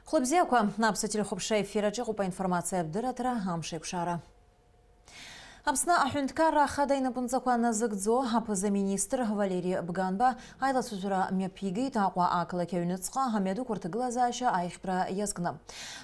Хлопзяква на телехопша эфира по информация бдыратра амшепшара. Апсна ахюнткара хадайна пунцакwana зыгдзо апызы министр Валерий Бганба айла сузура мяпиги тaqwa акла кеуницqa хамеду куртыглазаша айхпра язгна.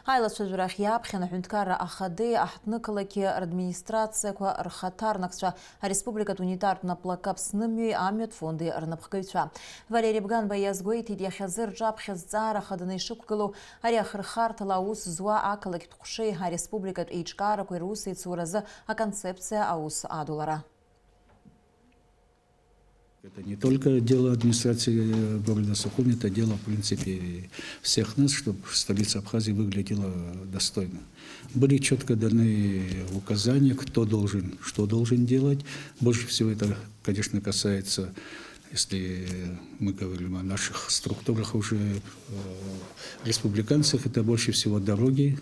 Айла сузура хьяб хена хюнткара ахады ахтныкалаки администрация ква рхатарнаксва республика унитарна плакапснымүй амет фонды арнапхкайчва. Валерий Бганба язгой тид яхязыр джаб хяззара хаданы шукгалу арях рхартала ус зуа акалаки тхушей республика ичкара ква русы цуразы а концепция аус адулара. Это не только дело администрации города Сухуми, это дело, в принципе, всех нас, чтобы столица Абхазии выглядела достойно. Были четко даны указания, кто должен, что должен делать. Больше всего это, конечно, касается, если мы говорим о наших структурах уже республиканцах, это больше всего дороги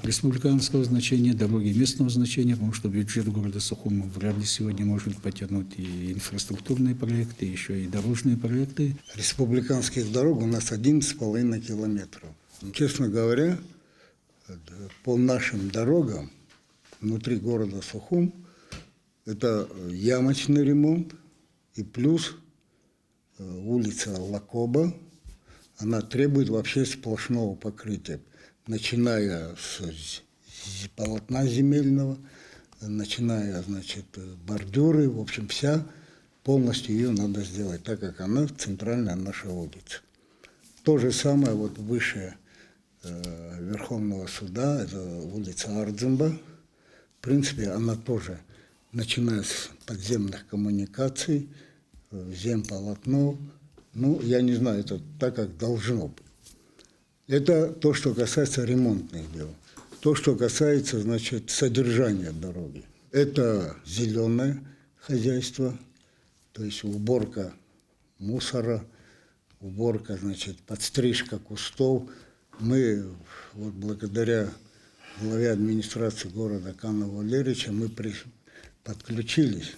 республиканского значения, дороги местного значения, потому что бюджет города Сухуми вряд ли сегодня может потянуть и инфраструктурные проекты, еще и дорожные проекты. Республиканских дорог у нас 11,5 километров. Честно говоря, по нашим дорогам внутри города Сухум это ямочный ремонт и плюс улица Лакоба, она требует вообще сплошного покрытия. Начиная с полотна земельного, начиная, значит, бордюры, в общем, вся, полностью ее надо сделать, так как она центральная наша улица. То же самое вот выше Верховного суда, это улица Ардзимба. В принципе, она тоже, начиная с подземных коммуникаций, земполотно, ну, я не знаю, это так, как должно быть. Это то, что касается ремонтных дел. То, что касается, значит, содержания дороги. Это зеленое хозяйство, то есть уборка мусора, уборка, значит, подстрижка кустов. Мы, вот благодаря главе администрации города Канна Валерьевича, мы подключились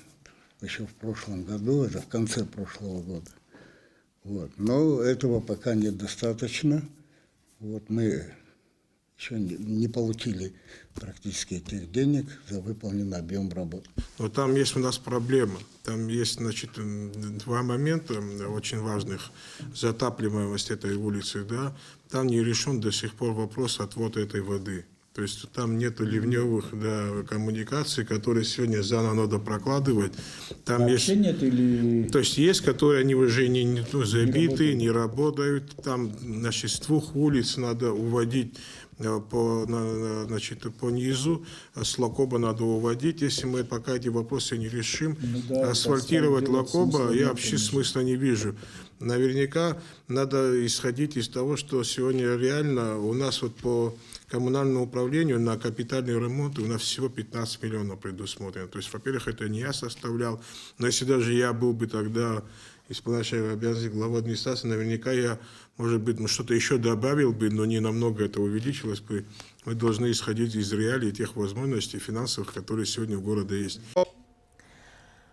еще в прошлом году, это в конце прошлого года. Вот. Но этого пока недостаточно. Вот мы еще не получили практически этих денег за выполненный объем работ. Но там есть у нас проблема. Там есть, значит, два момента очень важных. Затапливаемость этой улицы, да. Там не решен до сих пор вопрос отвода этой воды. То есть там нету ливневых, да, коммуникаций, которые сегодня заново надо прокладывать. Там есть, нет или... То есть есть, которые они уже не забиты, не работают. Там, значит, с двух улиц надо уводить значит, по низу, с Лакоба надо уводить. Если мы пока эти вопросы не решим, ну, да, асфальтировать Лакоба я вообще смысла не вижу. Наверняка надо исходить из того, что сегодня реально у нас вот по коммунальному управлению на капитальный ремонт у нас всего 15 миллионов предусмотрено. То есть, во-первых, это не я составлял, но если даже я был бы тогда исполняющий обязанности главы администрации, наверняка я, может быть, что-то еще добавил бы, но не намного это увеличилось бы. Мы должны исходить из реалий тех возможностей финансовых, которые сегодня в городе есть.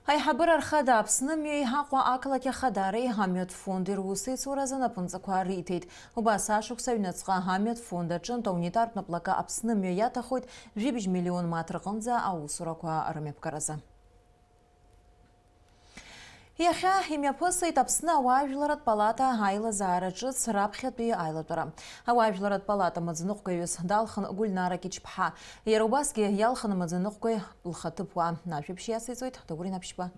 Айхабыр архада апсынымей хақва акылаке хадари хамет фонды русы цуразына пынцаква ритейт. Убаса шуксавнецқа хамет фонда чын таунитарпна плака апсынымей ятахойт 2 миллион матрықынза аусураква армепкараза. Яха имяпысы тапсына Ауажларат палата айла зарачыц рапхет бей айлатыра. Ауажларат палата мадзынуқкайыз далхын гульнара кечпха. Ерубаске ялхын мадзынуқкай лхатыпуа. Нашипшия сейзойт, догурин апшпа.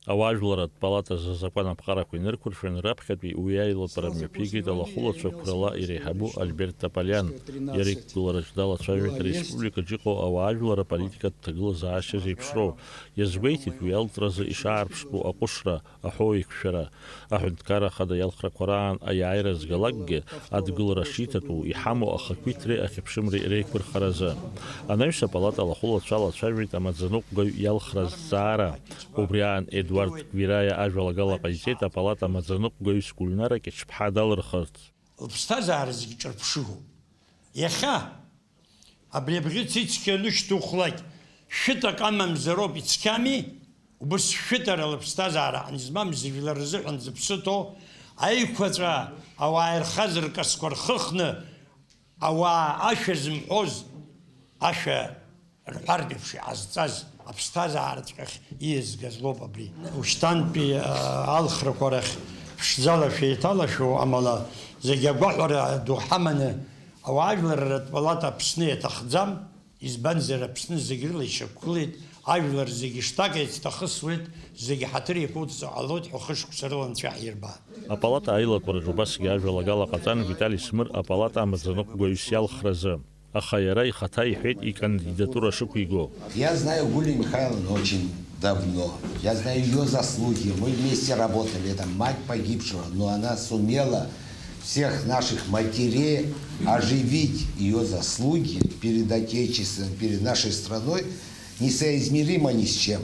Ауажларат палата за закона пхараку ныркуршен рапхетви уяйло парамепиги дала хулачо крала ирехабу Альберт Тополян. Ярик гуларачдала Совет Республика Джико Ауажлара политика тагла зааше зипшро. Язвейтит уялтраза ишарпшпу акушра ахоик шара. Ахунткара хада ялхра Коран аяйраз галагге адгуларашитату ихаму ахаквитре ахипшимри рейквер хараза. Анайша палата лахулачала Совет амадзанук гай ялхра зара. Убриан Эдуард Гвирая ажвала гала пазитета палата мазанук гойс кулинара кечпха далрхарт. Лпстазарзги чарпшугу. Яха абребгицицке нуштухлак шита камам зароби цками убс шитара лпстазара анзмам зивиларзы анзпсото аиқәаҵәа ауаа ирхаз ркасқәа рхыхны ауаа ашәа зымҳәоз ашәа рҳәартә еиԥш иҟазҵаз аԥсҭазаараҵәҟьахь ииазгаз лоуп абри. Ушьҭантәи алхрақәа рахь ԥшӡала шәеиҭалашәо амала зегьы агәаҳәара ду ҳаманы ауаажәларратә палата Аԥсны иаҭахӡам, избанзар Аԥсны зегьы рыла ишьақәгылеит, ажәлар зегьы штак еицҭахысуеит, зегьы ҳаҭыр иаԥуҵәо ҟалоит ҳәа хышықәса рыла анцәа ҳирба. Апалата аилатәараҿ убасгьы ажәалагала ҟаҵан Витали Смыр апалата амаӡаныҟәгаҩыс иалхразы. Аха иара ихаҭа иҳәеит икандидатура шықәиго. Я знаю Гулию Михайловну очень давно. Я знаю ее заслуги. Мы вместе работали. Это мать погибшего. Но она сумела всех наших матерей оживить. Ее заслуги перед Отечеством, перед нашей страной несоизмеримо ни с чем.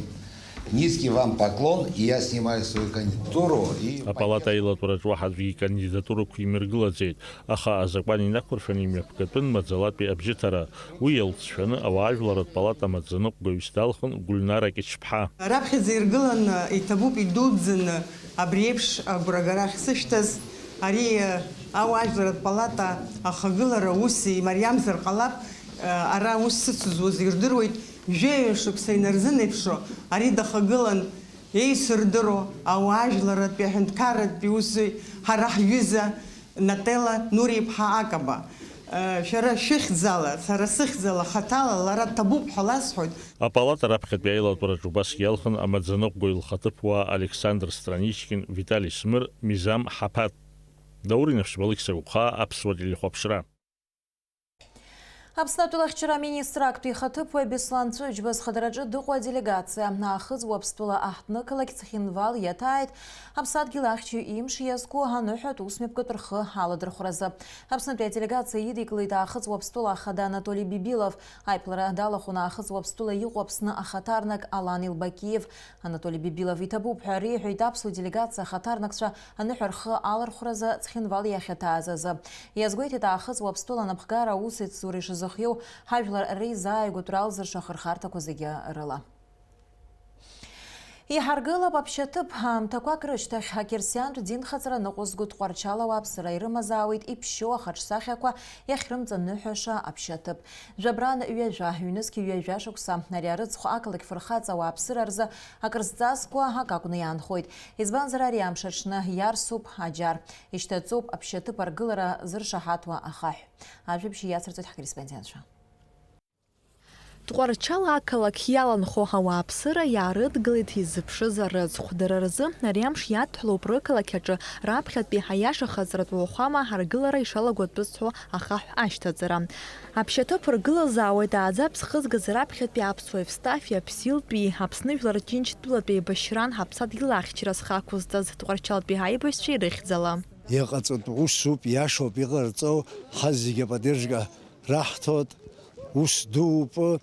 Низкий вам поклон, и я снимаю свою кандидатуру. Апалата аилатәараҿ уаҳаӡәгьы икандидатурақәа имыргылаӡеит, аха азакәан инақәыршәаны имҩаԥгатәын маӡалатәи абжьыҭара. Уи иалҵшәаны ауаажәларатә палата амаӡаныҟәгаҩыс далхын Гульнара Кьычԥҳа. Раԥхьаӡа иргыланы иҭабуп идуӡӡаны абри еиԥш агәрагара ахьсышьҭаз, ари ауаажәларатә палата ахагылара ус имариамзар ҟалап, ара ус сыцызуаз ирдыруеит. Жәеҩа-шықәса инарзынеиԥшо, ари дахагылан еицырдыро ауаажәларатәи аҳәынҭқарратәи усзуҩ ҳара ҳҩыза Нателла Нури-иԥҳа Акаба. Шәара шәыхьӡала, сара сыхьӡала, хаҭала лара ҭабуп ҳәа ласҳәоит. Апалата раԥхьатәи аилатәараҿ убасгьы иалхын амаӡаныҟәгаҩ лхаҭыԥуаа Александр Страничкин, Витали Смыр, Мизам Ҳаԥат. Даур Инахшбалықь Сагәыԥхаа, Аԥсуа телехәаԥшра. Аԥснатәи лахьчара министр актәи ихаҭыԥуаҩ Беслан Ҵәыџьба зхадараҿы дыҟоу аделегациа наахыҵ Уаԥстәыла аҳҭнықалақь Цхинвал иаҭааит Аԥсадгьыл ахьчаҩ имш иазку аныҳәатә усмҩаԥгатә рхы аладырхәразы. Аԥснатәи аделегациа идикылеит аахыҵ Уаԥстәыла ахада Анатолий Бибилов, аиԥылара далахәын аахыҵ Уаԥстәыла иҟоу Аԥсны ахаҭарнак Алан Илбакиев. Анатолий Бибилов иҭабуп ҳәа реиҳәеит аԥсуа делегациа ахаҭарнакцәа аныҳәа рхы алархәразы Цхинвал иахьаҭааз азы. Иазгәеиҭеит аахыҵ Уаԥстәыла анапхгара аус еицура ишазыхиоу ҳажәлар реизааигәатә ралзырша ахырхарҭақәа зегьы рыла. Иҳаргылап аԥшьаҭыԥ аамҭақәак рышьҭахь акерсиантә динхаҵара ныҟәызго Тҟәарчал ауааԥсыра ирымазаауеит иԥшьоу ахаҿсахьақәа иахьрымҵаныҳәаша аԥшьаҭыԥ. Жәабран ҩажәа, ҩнызқьи ҩажәа шықәса, ари арыӡхә ақалақь фырхаҵа ауааԥсыра рзы акрызҵазкуа акакәны иаанхоит. Избанзар ари амш аҽны иарсуп аџьар, ишьҭаҵоуп аԥшьаҭыԥ аргылара зыршаҳаҭуа ахаҳә. Ажәабжь иацырҵоит ҳкорреспондентцәа. Тҟәарчал ақалақь иаланхо ауааԥсыра иаарыдгылеит изыԥшыз арыӡхә. Дара рзы ари амш иадҳәалоуп рықалақь аҿы раԥхьатәи аиашахаҵаратә уахәама ҳаргылара ишалагәатәызҳәо ахаҳә ашьҭаҵара. Аԥшьаҭыԥ ргылазаауеит ааӡабз хызгаз раԥхьатәи аԥсуа Евстафи Аԥсилтәи, Аԥсны Жәлар Ҭынчтәылатәи Башьран ҳаԥсадгьыл ахьчара зхақәызҵаз Тҟәарчалтәи аибашьцәа ирыхьӡала. Иҟаҵатә усуп, иашоуп иҟарҵо, ҳа зегьы аподдержка раҳҭоит. Ус дууп,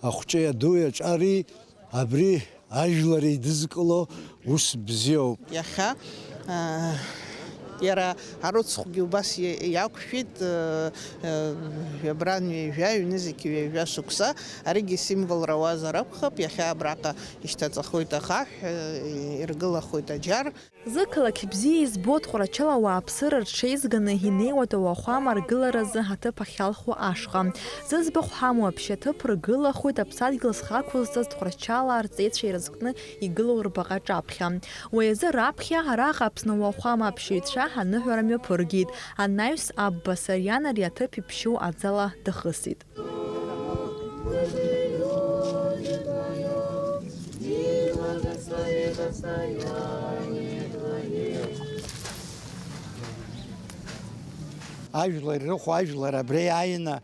ахәҷы аду иаҿари, абри ажәлар еидызкыло ус бзиоуп. Иахьа иара арыцхәгьы убас иақәшәеит, жәабран ҩажәа, ҩнызқьи ҩажәа шықәса, аригьы символра уазар акәхап, иахьа абраҟа ишьҭаҵахоит ахаҳә, иргылахоит аџьар. Зықалақь бзиа избо Тҟәарчал ауааԥсыра рҽеизганы инеиуеит ауахәама ргыларазы аҭыԥ ахьалху ашҟа. Зыӡбахә ҳамоу аԥшьаҭыԥ ргылахоит аԥсадгьыл зхақәызҵаз Тҟәарчалаа рҵеицәа ирызкны игылоу рбаҟа ҿаԥхьа. Уи азы раԥхьа араҟа Аԥсны ауахәама аԥшьаҩцәа аныҳәара мҩаԥыргеит. Анаҩс Абба Сариан ари аҭыԥ иԥшьоу аӡала дахысит. Ажәлар ирыхәо ажәлар абри ааины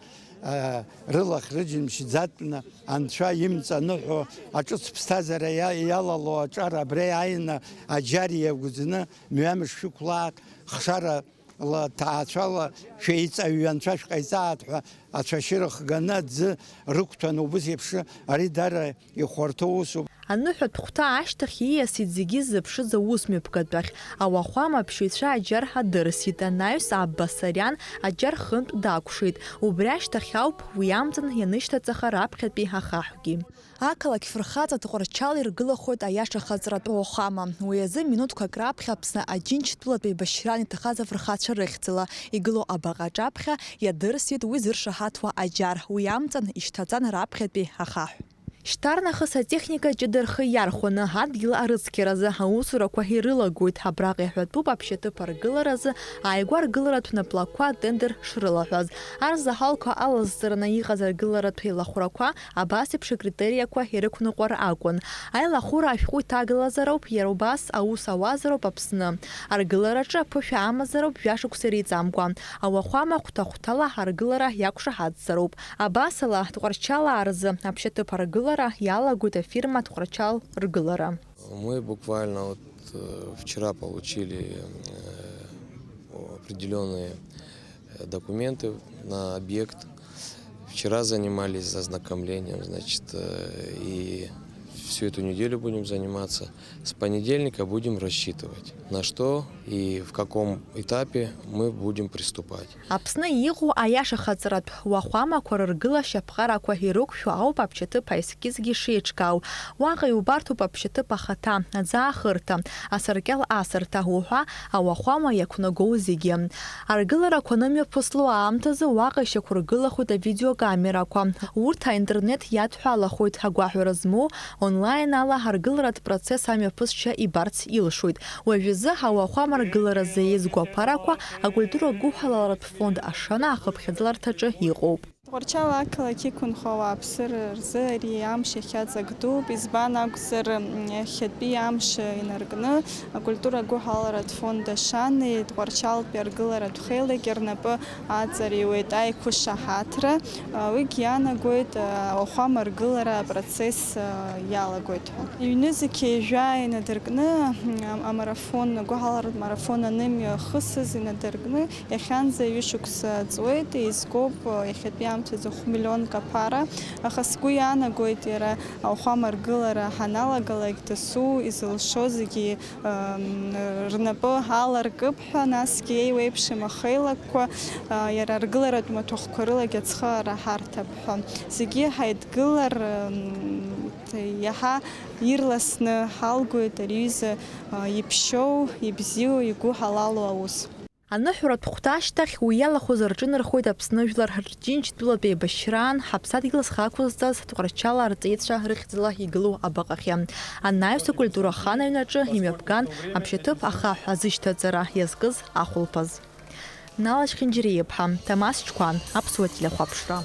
рылахь рыџьымшь иӡатәны анцәа имҵаныҳәо аҿыц ԥсҭазаара иалало аҿар абри ааины аџьар иагәӡны мҩамш шәықәлаат, хшара ҭаацәала шәеиҵаҩ анцәа шәҟаиҵаат ҳәа ацәашьыра хганы аӡы рықәҭәан убыс еиԥш ари дара ихәарҭоу усуп. Аныҳәатә хәҭа ашьҭахь ииасит зегьы ззыԥшыз аусмҩаԥгатәахь. Ауахәама аԥшьаҩцәа аџьар ҳадырсит. Анаҩс Аббасариан аџьар хынтә дакәшеит. Убри ашьҭахь ауп уи амҵан ианышьҭаҵаха раԥхьатәи ахаҳәгьы. Ақалақь фырхаҵа Тҟәарчал иргылахоит аиаша хаҵаратә ауахәама. Уи азы минуҭқәак раԥхьа Аԥсны Аџьынџьтәылатәи еибашьран иҭахаз афырхацәа рыхьӡала игылоу абаҟаҿаԥхьа иадырсит уи зыршаҳаҭуа аџьар. Уи амҵан ишьҭаҵан раԥхьатәи ахаҳә. Шьҭарнахыс атехника ҷыда рхы иархәаны адгьыл арыцқьаразы аусурақәа ирылагоит. Абраҟа иҳәатәуп аԥшьаҭыԥ аргыларазы ааигәа аргыларатә наплакқәа тендер шрылаҳәаз. Арзаҳалқәа алазҵараны иҟаз аргыларатә еилахәрақәа абас еиԥш акритериақәа ирықәныҟәар акәын. Аилахәыра ашәҟәы иҭагылазароуп, иара убас аус ауазароуп Аԥсны. Аргылараҿы аԥышәа амазароуп жәашықәса иреиҵамкәа. Ауахәама хәҭа-хәҭала аргылара иақәшаҳаҭзароуп. Абасала Тҟәарчалаа рзы аԥшьаҭыԥ аргылара ялагоит фирма Тҟәарчал ргылара. Мы буквально вчера получили определенные документы на объект. Вчера занимались ознакомлением, значит, и всю эту неделю будем заниматься. С понедельника будем рассчитывать, на что и в каком этапе мы будем приступать. Аԥсны иҟоу аиаша хаҵаратә уахәамақәа рыргылашьа ԥҟарақәа ирықәшәо ауп аԥшьаҭыԥ аескизгьы шеиҿкаау. Уаҟа иубарҭоуп аԥшьаҭыԥ ахаҭа, аӡаахырҭа, асаркьал асырҭа уҳәа ауахәама иақәнагоу зегьы. Аргыларақәа нымҩаԥысло аамҭазы уаҟа ишьақәыргылахоит авидеокамерақәа. Урҭ аинтернет иадҳәалахоит. Агәаҳәара змоу онлайн ала аргыларатә процесс амҩаԥысшьа ибарц илшоит. Уажәазы ауахәама аргыларазы еизго аԥарақәа акультуратә гәыҳаларатә фонд ашана ахыԥхьаӡаларҭаҿы иҟоуп. Тҟәарчал ақалақь иқәынхо ауааԥсыра рзы ари амш иахьаҵак дууп. Избан акәзар иахьатәи амш инаркны акультуратә гәыҳаларатә фонд ашани Тҟәарчалтәи аргыларатә хеилагьы рнапы аҵариуеит аиқәышаҳаҭра. Уигьы иаанагоит ауахәама аргылара апроцесс иалагоит ҳәа. Иҩнызқьи ижәа инадыркны амарафон гәыҳаларатә марафон анымҩахысыз инадыркны иахьанӡа ҩышықәса ҵуеит. Еизгоуп иахьатәи амҭазы 1 миллионк аԥара. Аха сгәы иаанагоит иара ауахәама аргылара ҳаналагалак дасу изылшо зегьы рнапы аларкып ҳәа, насгьы еиуеиԥшым ахеилагқәа иара аргыларатә маҭәахәқәа рылагьы ацхы раҳарҭап ҳәа. Зегьы ҳаидгылар иаҳа ирласны ҳалгоит ари аҩыза иԥшьоу, ибзиоу, игәы ҳалалу аус. Аныҳәаратә хәҭа ашьҭахь уи иалахәыз рҿынархоит Аԥсны Жәлар Ҳарџьынџьтәылатәи еибашьраан ҳаԥсадгьыл зхы Тҟәарчал арҵаҩцәа рыхьӡала игылоу абаҟахьы. Анаҩс акультурахан аҩнаҿы имҩаԥган аԥшьаҭыԥ ахаҳә азышьҭаҵара иазкыз ахәылԥаз. Налаџь Хинџьериаԥҳа, Ҭамас Ҷкәан, Аԥсуа телехәаԥшра.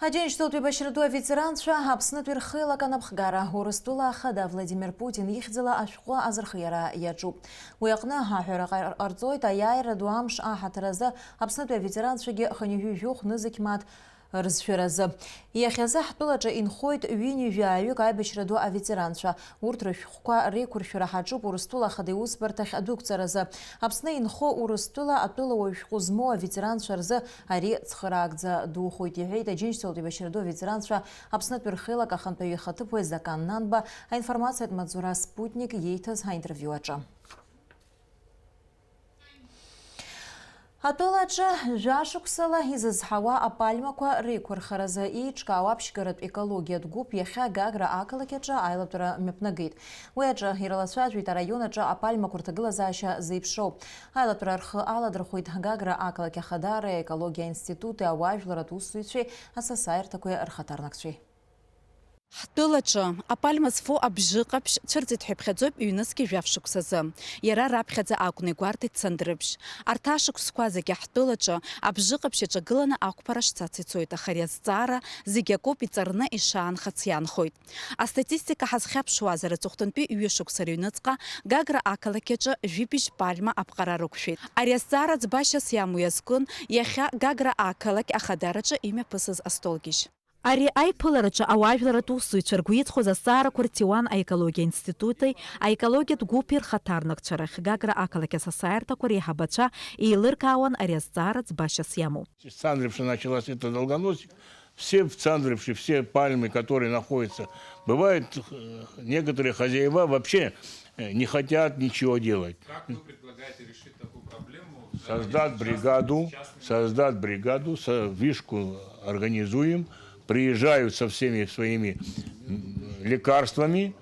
Аџьынџьтәылатәи еибашьратәу аветеранцәа Аԥснытәи рхеилак анапхгара Урыстәыла ахада Владимир Путин ихьӡала ашәҟәы азырхиара иаҿуп. Уи аҟны аҳәара ҟарҵоит аиааира ду амш аҳаҭыразы Аԥснытәи аветеранцәагьы хынҩажәижәохә нызықьмаҭ рызшәаразы. Иахьазы ҳтәылаҿы инхоит ҩынҩажәаҩык аибашьра ду аветеранцәа. Урҭ рышәҟәқәа реиқәыршәара ҳаҿуп Урыстәыла ахада иусбарҭахь адәықәҵаразы. Аԥсны инхо Урыстәыла атәылауаҩ шәҟәы змоу аветеранцәа рзы ари цхыраагӡа духоит, иҳәеит Аџьынџьтәылатәи еибашьра ду аветеранцәа Аԥснытәи рхеилак ахантәаҩы ихаҭыԥуаҩ Закан Нанба аинформациатә маҵзура Спутник иеиҭаз ҳаинтервиу аҿы. Атәылаҿы жәашықәсала изызҳауа апальмақәа реиқәырхаразы еиҿкаау аԥшьгаратә екологиатә гәыԥ иахьа Гагра ақалақь аҿы аилатәара мҩаԥнагеит. Уи аҿы ирылацәажәеит араион аҿы апальмақәа рҭагылазаашьа зеиԥшроу. Аилатәара рхы аладырхәит Гагра ақалақь ахадара аекологиа аинститути ауаажәларатә усзуҩцәеи асасааирҭақәеи рхаҭарнакцәеи. Ҳтәылаҿы апальма зфо абжьы ҟаԥшь цәырҵит ҳәа иԥхьаӡоуп ҩнызқьи жәафшықәсазы. Иара раԥхьаӡа акәны игәарҭеит Цандрыԥшь. Арҭ ашықәсқәа зегьы ҳтәылаҿы абжьы ҟаԥшь иаҿагыланы ақәԥара шцац ицоит, аха ари азҵаара зегьы акоуп иҵарны ишаанхац иаанхоит. Астатистика ҳазхьаԥшуазар аҵыхәтәантәи ҩышықәса рыҩныҵҟа Гагра ақалақь аҿы жәибжь пальма аԥҟара рықәшәеит. Ари азҵаара ӡбашьас иамоу иазкын иахьа Гагра ақалақь ахадараҿы имҩаԥысыз астолгьежь. Ари аиԥылараҿы ауаажәларатә усзуҩцәа ргәы иҵхоз азҵаарақәа ртиуан аекологиа аинститути, аекологиатә гәыԥи рхаҭарнакцәа рахь Гагра ақалақь асасааирҭақәа реиҳабацәа еилыркаауан ари азҵаара ӡбашьас иамоу. С Цандрыпша началась это долгоносик, все в Цандревше, все пальмы, которые находятся. Бывает, некоторые хозяева вообще не хотят ничего делать. Как вы предлагаете решить такую проблему? Создать бригаду, вишку организуем, приезжают со всеми своими лекарствами,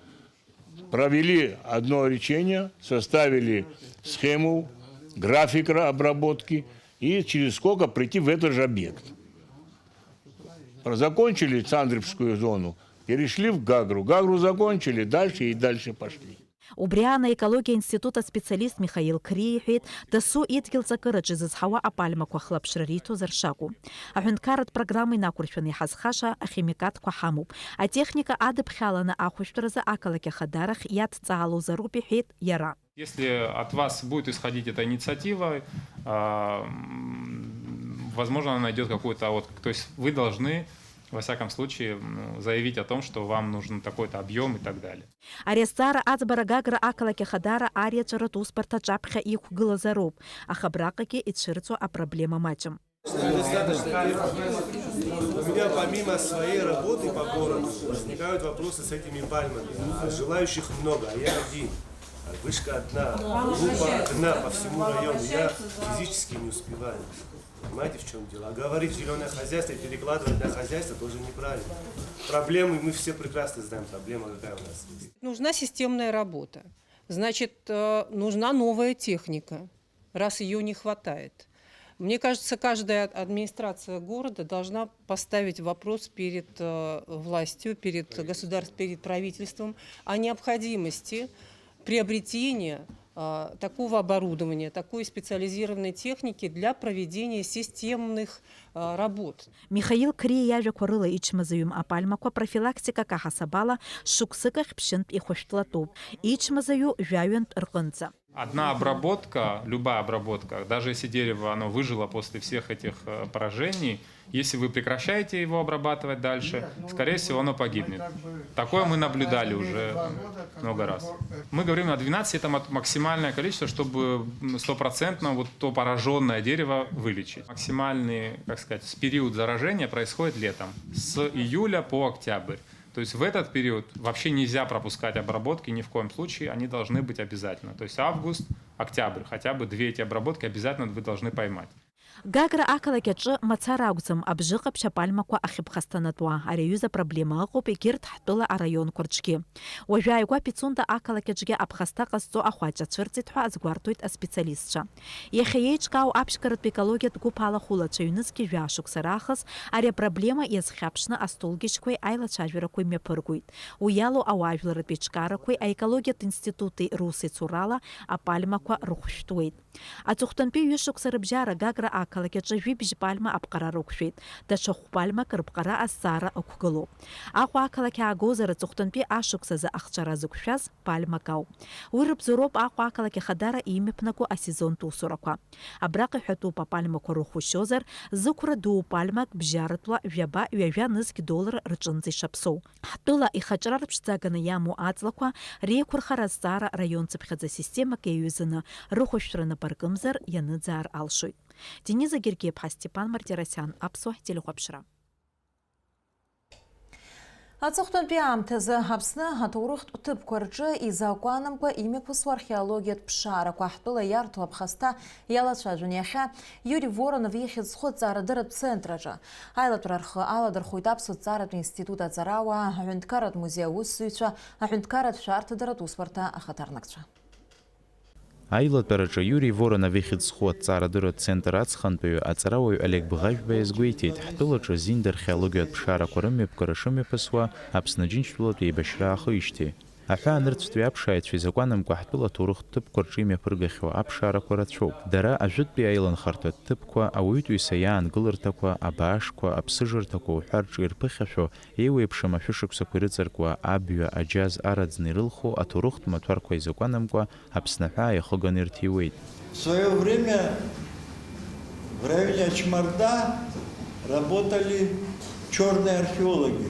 провели одно лечение, составили схему, график обработки и через сколько прийти в этот же объект. Закончили Цандревскую зону, перешли в Гагру. Гагру закончили, дальше и дальше пошли. Убриана экология института специалист Михаил Криехит дасу идгил закырыч изызхава апальма квахлапшрариту заршаку. Ахункарат программы накуршваны хазхаша ахимикат квахамуб. А техника адыбхалана ахуштраза акалаке хадарах яд цаалу зарупи хит яра. Если от вас будет исходить эта инициатива, возможно, она найдет какой-то то есть вы должны во всяком случае заявить о том, что вам нужен такой-то объем и так далее. Арестара Ацбара Гагра Акалаке Хадара Ария Чаратус Партачапха и Глазаруб, а Хабракаки и Чирцу о проблема матчем. У меня помимо своей работы по городу возникают вопросы с этими пальмами. Желающих много, а я один. Вышка одна, группа одна по всему району. Я физически не успеваю. Понимаете, в чем дело? А говорить зеленое хозяйство и перекладывать на хозяйство тоже неправильно. Проблемы мы все прекрасно знаем. Проблема какая у нас есть. Нужна системная работа. Значит, нужна новая техника, раз ее не хватает. Мне кажется, каждая администрация города должна поставить вопрос перед властью, перед государством, перед правительством о необходимости приобретения такого оборудования, такой специализированной техники для проведения системных работ. Михаил Крияжа Корыла Ичмазаюм Апальмаква профилактика Кахасабала Шуксыках Пшент и Хоштлатуб. Ичмазаю Жаюнт Рканца. Одна обработка, любая обработка, даже если дерево оно выжило после всех этих поражений, если вы прекращаете его обрабатывать дальше, скорее всего, оно погибнет. Такое мы наблюдали уже много раз. Мы говорим о 12, это максимальное количество, чтобы стопроцентно вот то пораженное дерево вылечить. Максимальный, как сказать, период заражения происходит летом, с июля по октябрь. То есть в этот период вообще нельзя пропускать обработки ни в коем случае, они должны быть обязательно. То есть август, октябрь, хотя бы 2 эти обработки обязательно вы должны поймать. Гагра акалакетши мацарагзам обжиqa пшапальмаква ахибхастанатуа ареюза проблема гопи кирт хтула район курчки. Вожайгва пицунда акалакетшге абхаста qasто ахвача цвертитху азгвартуит специалистша. Ехеечкау апшкарат экология гупала хулача юнски жашук сарахас аре проблема езхапшна астолгишкой айла чажверакой мепыргуит. Уялу ауажлары печкаракой а экология институты русы цурала апальмаква рухштуит. Ацухтанпи юшук сарабжара гагра акалакетши вибж пальма абқарарукшит. Дашох пальма кырбқара асара окугалу. Аху акалаке агозара цухтанпи ашуксаза ахчаразукшаз пальма кау. Урб зуроб аху акалаке хадара имепнаку асезон тусураква. Абрака хату па пальма корухушозар зукура ду пальмак бжаратла вяба $1 рычынзи шапсу. Хтула и хачрарбшцагана яму ацлаква рекурхаразара район цепхадза система кеюзына рухуштрана паркымзар яныдзар алшуй. Дениза Гергеб, Степан Мартиросян, Апсо, Телехопшра. Ацухтан пиамтезы хапсны атурухт тып көрчі изаукуанымға име пусу археологият пшара куахтула ярту абхаста ялатша жуняха Юрий Воронов ехид сход зарадырат центража. Айлатурархы аладыр хуйтапсу царат института царауа, ахюнткарат музея уссуйча, ахюнткарат шартыдырат успарта ахатарнакча. Айлат перача Юрий Воронов вихид сход царадыра центр ацханпею ацарауй Олег Бгажбе изгуйтит хтулача зиндер археологият пшара курыми пкарышыми пасва апснаджинчтулат ебашра ахуишти. Аха нырцтви апшает физикуаным куахтула турух тып корчиме пыргахва апшара куратшоп. Дара ажут би айлан хартат тыпква ауиту исаян гылыртаква абашква апсыжыртаква ухарч ирпыхашо эйуэ пшамафюшукса курицарква абья аджаз арадзнирылху атурухт матварква изакуанымква апснаха яхоган иртиуэйт. В свое время в районе Ачмарда работали черные археологи.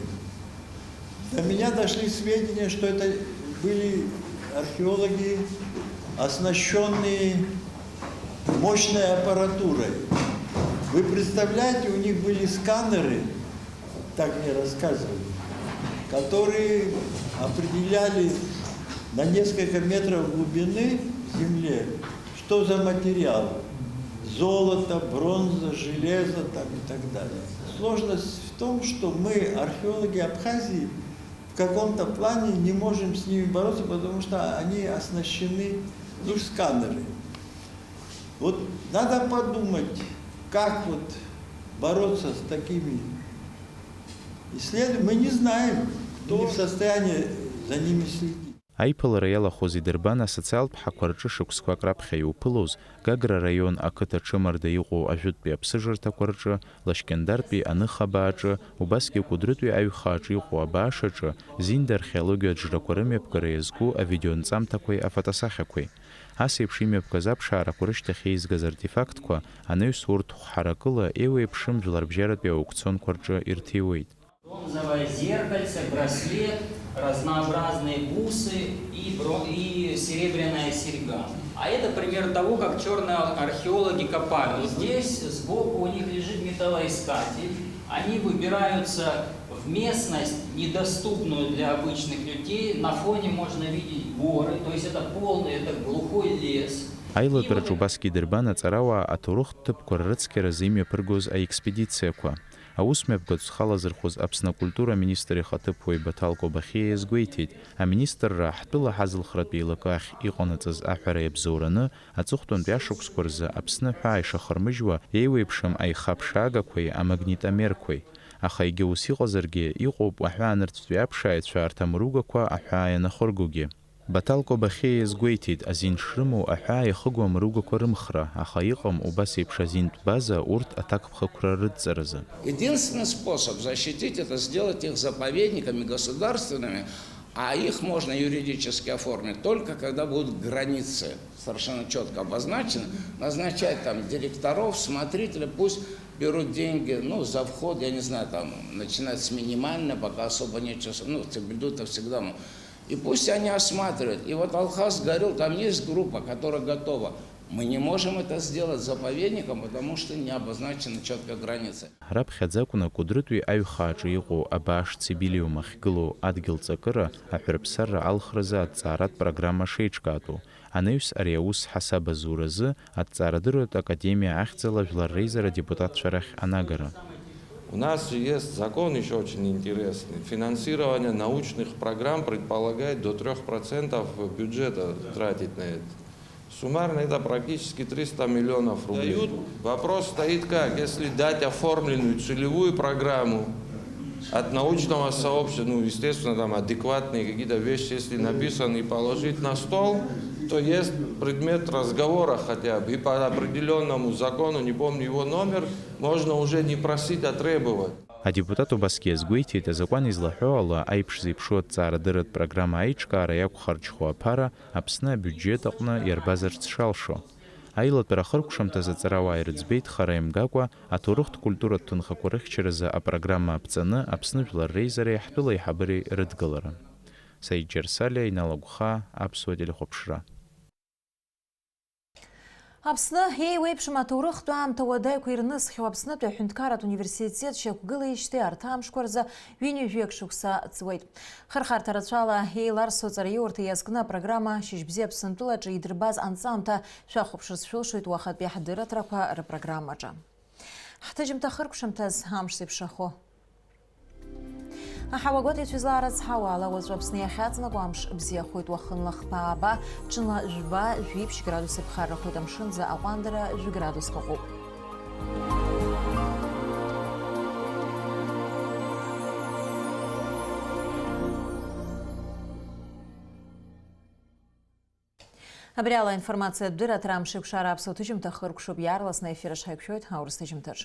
До меня дошли сведения, что это были археологи, оснащенные мощной аппаратурой. Вы представляете, у них были сканеры так мне рассказывали, которые определяли на несколько метров глубины в земле, что за материал. Золото, бронза, железо там, и так далее. Сложность в том, что мы, археологи Абхазии, в каком-то плане не можем с ними бороться, потому что они оснащены сканерами. Вот надо подумать, как вот бороться с такими исследованиями. Мы не знаем, не в состоянии за ними следить. Аиԥылара иалахәыз идырбан асоциалтә ҳақәа рҿы шықәсқәак раԥхьа иуԥылоз Гагра раион ақыҭа ҽымарда иҟоу ажәытәтәи аԥсыжырҭақәа рҿы, Лашькьындартәи аныхабааҿы, убасгьы Кәыдрытәи аҩхааҿы иҟоу абаашаҿы зинда археологиатә џрақәа рымҩаԥгара иазку авидеонҵамҭақәеи афотосахьақәеи. Ас еиԥш имҩаԥгаз аԥшаарақәа рышьҭахь еизгаз артефактқәа анаҩс урҭ хәҳаракыла еиуеиԥшым жәларбжьаратәи аукционқәа рҿы ирҭиуеит. Бронзовое зеркальце, браслет, разнообразные бусы и серебряная серьга. А это пример того, как черные археологи копали. Вот здесь сбоку у них лежит металлоискатель. Они выбираются в местность, недоступную для обычных людей. На фоне можно видеть горы, то есть это полный, это глухой лес. Аилатәраҿ убасгьы идырбан аҵарауаа аҭоурыхтә рыцқьаразы имҩаԥыргоз аекспедициақәа. Аус мҩаԥгаҿ зхалазырхәыз Аԥсны акультура министр ихаҭыԥуаҩ Баҭал Кобахьиа иазгәеиҭеит, аминистрра ҳтәыла ҳазылхратә еилакы ахь иҟанаҵаз аҳәара иабзоураны аҵыхәтәантәи ашықәсқәа рзы Аԥсны ҳәаа ишахырмыжьуа еиуеиԥшым аихаԥшаагақәеи амагнитомерқәеи. Аха егьа ус иҟазаргьы иҟоуп аҳәаанырцәтәи аԥшааҩцәа арҭ амругақәа аҳәаа ианахыргогьы. Баҭал Кобахьиа иазгәеиҭеит, азин шрымоу аҳәаа иахыгоу амругақәа рымхра, аха иҟам убас еиԥш азинтә база урҭ аҭакԥхықәра рыдҵаразы. Единственный способ защитить это сделать их заповедниками государственными, а их можно юридически оформить только когда будут границы совершенно четко обозначены, назначать там директоров, смотрителей, пусть берут деньги, ну, за вход, я не знаю, там, начинать с минимально, пока особо нечего, ну, Цибельду-то всегда. И пусть они осматривают. И вот Алхаз говорил, там есть группа, которая готова. Мы не можем это сделать заповедником, потому что не обозначена четкая граница. Раԥхьаӡакәны Кәыдрытәи аҩхааҿы иҟоу абааш цибилиум ахь гылоу адгьылҵакыра аҳәырԥсарра алхразы аҭҵааратә программа шеиҿкаатәу. Анаҩс ари аус ҳасабазуразы Аҭҵаарадырратә академиа ахьӡала жәлар реизара депутатцәа рахь анагара. У нас есть закон еще очень интересный. Финансирование научных программ предполагает до 3% бюджета тратить на это. Суммарно это практически 300 миллионов рублей. Вопрос стоит как? Если дать оформленную целевую программу от научного сообщества, ну, естественно, там адекватные какие-то вещи, если написаны, и положить на стол, то есть предмет разговора хотя бы. И по определенному закону, не помню его номер, можно уже не просить, а требовать. Адепутат убасгьы иазгәеиҭеит, азакәан излаҳәо ала аиԥш зеиԥшу аҭҵаарадырратә программа аиҿкаара иақәхарџьхо аԥара Аԥсны абиуџьет аҟны иарбазарц шалшо. Аилатәара ахыркәшамҭаз аҵарауаа ирыӡбеит хара имгакәа аҭоурыхтә культуратә ҭынхақәа рыхьчаразы апрограмма аԥҵаны Аԥсны жәлар реизареи ҳтәыла аиҳабыреи рыдгылара. Саид Џьарсалиа, Иналагәха, Аԥсуа телехәаԥшра. Аԥсны еиуеиԥшым аҭоурыхтә аамҭа уадаҩқәа ирнысхьоу Аԥснытәи аҳәынҭқарратә университет шьақәгылеижьҭеи арҭ амшқәа ҩынҩажәиак шықәса ҵуеит. Хырхарҭа рацәала еиларсу аҵараиурҭа иазкны апрограмма Шьыжьбзиа Аԥсынтәылаҿы идырбаз анҵамҭа шәахәаԥшырц шәылшоит уахатәи ҳдырраҭарақәа рпрограммаҿы. Ҳҭыжьымҭа хыркәшамҭаз амш зеиԥшрахо. Аҳауагәат иацәызлаа рацҳауа ала уаҵәы Аԥсны иахьаҵанакуа амш бзиахоит уахынла хԥааба, ҽынла жәба, жәиԥшь градус иԥхаррахоит амшынӡа аҟәандара жәградуск ыҟоуп. Абри ала информациатә дырраҭара амш еиқәшара аԥсуа ҭыжьымҭа хыркәшоуп, иаарласны аефир аҿы ҳаиқәшәоит, аурыс ҭыжьымҭаҿ.